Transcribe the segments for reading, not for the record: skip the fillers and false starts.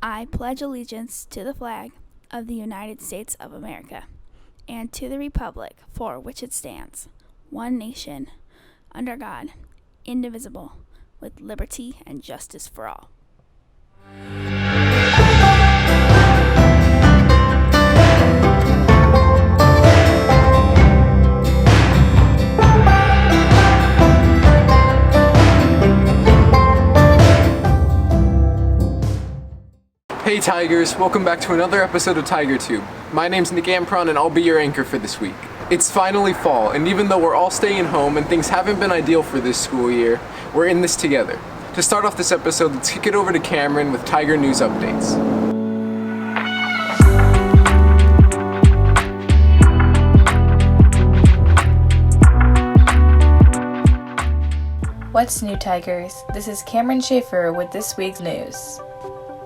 I pledge allegiance to the flag of the United States of America and to the republic for which it stands, one nation, under God, indivisible, with liberty and justice for all. Hey Tigers, welcome back to another episode of TigerTube. My name's Nick Ampron and I'll be your anchor for this week. It's finally fall, and even though we're all staying home and things haven't been ideal for this school year, we're in this together. To start off this episode, let's kick it over to Cameron with Tiger News Updates. What's new, Tigers? This is Cameron Schaefer with this week's news.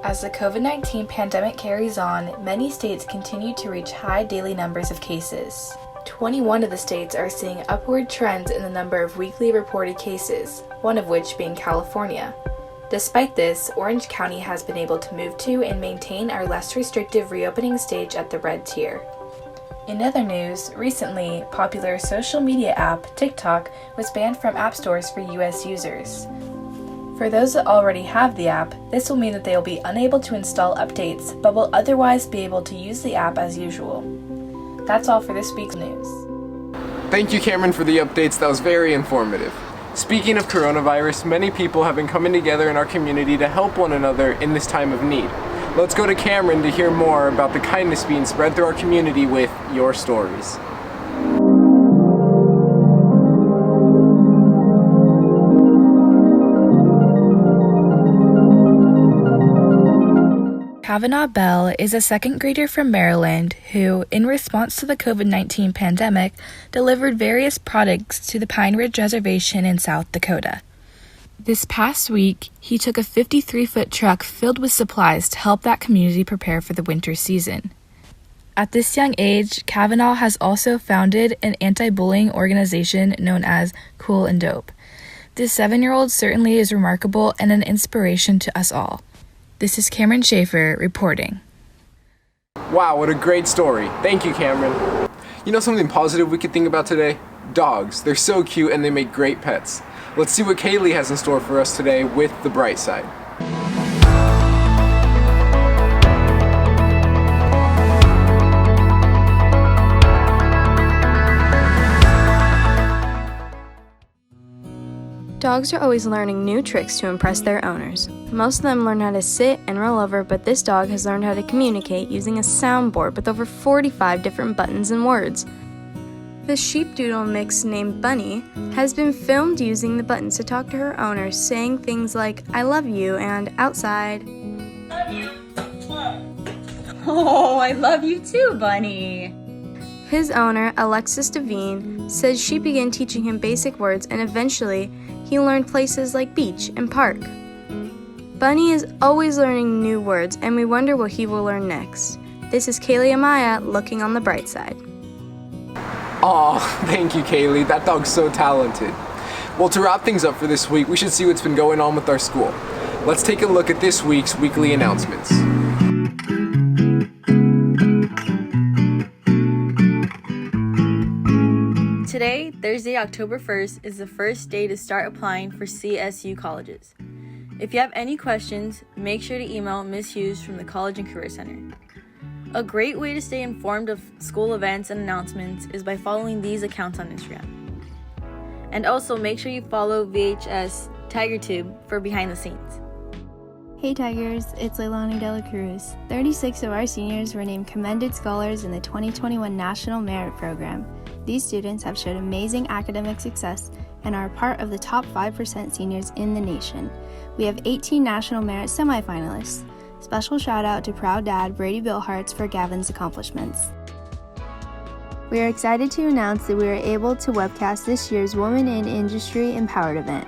As the COVID-19 pandemic carries on, many states continue to reach high daily numbers of cases. 21 of the states are seeing upward trends in the number of weekly reported cases, one of which being California. Despite this, Orange County has been able to move to and maintain our less restrictive reopening stage at the red tier. In other news, recently, popular social media app TikTok was banned from app stores for US users. For those that already have the app, this will mean that they will be unable to install updates, but will otherwise be able to use the app as usual. That's all for this week's news. Thank you, Cameron, for the updates. That was very informative. Speaking of coronavirus, many people have been coming together in our community to help one another in this time of need. Let's go to Cameron to hear more about the kindness being spread through our community with your stories. Kavanaugh Bell is a second grader from Maryland who, in response to the COVID-19 pandemic, delivered various products to the Pine Ridge Reservation in South Dakota. This past week, he took a 53-foot truck filled with supplies to help that community prepare for the winter season. At this young age, Kavanaugh has also founded an anti-bullying organization known as Cool and Dope. This 7-year-old certainly is remarkable and an inspiration to us all. This is Cameron Schaefer reporting. Wow, what a great story. Thank you, Cameron. You know something positive we could think about today? Dogs. They're so cute and they make great pets. Let's see what Kaylee has in store for us today with The Bright Side. Dogs are always learning new tricks to impress their owners. Most of them learn how to sit and roll over, but this dog has learned how to communicate using a soundboard with over 45 different buttons and words. The sheepdoodle mix named Bunny has been filmed using the buttons to talk to her owners, saying things like, "I love you," and "outside." Love you. Oh, I love you too, Bunny. His owner, Alexis Devine, says she began teaching him basic words and eventually he learned places like beach and park. Bunny is always learning new words and we wonder what he will learn next. This is Kaylee Amaya looking on the bright side. Aw, thank you, Kaylee. That dog's so talented. Well, to wrap things up for this week, we should see what's been going on with our school. Let's take a look at this week's weekly announcements. Today, Thursday, October 1st, is the first day to start applying for CSU colleges. If you have any questions, make sure to email Ms. Hughes from the College and Career Center. A great way to stay informed of school events and announcements is by following these accounts on Instagram. And also make sure you follow VHS TigerTube for behind the scenes. Hey Tigers, it's Leilani Dela Cruz. 36 of our seniors were named Commended Scholars in the 2021 National Merit Program. These students have showed amazing academic success and are part of the top 5% seniors in the nation. We have 18 National Merit semifinalists. Special shout out to proud dad Brady Billhartz for Gavin's accomplishments. We are excited to announce that we are able to webcast this year's Women in Industry Empowered event.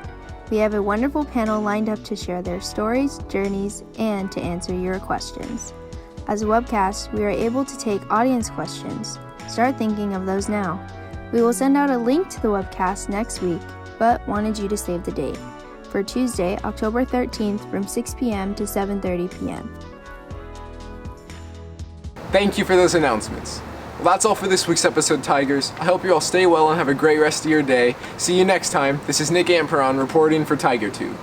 We have a wonderful panel lined up to share their stories, journeys, and to answer your questions. As a webcast, we are able to take audience questions. Start thinking of those now. We will send out a link to the webcast next week, but wanted you to save the date for Tuesday, October 13th from 6 p.m. to 7:30 p.m. Thank you for those announcements. Well, that's all for this week's episode, Tigers. I hope you all stay well and have a great rest of your day. See you next time. This is Nick Amperon reporting for TigerTube.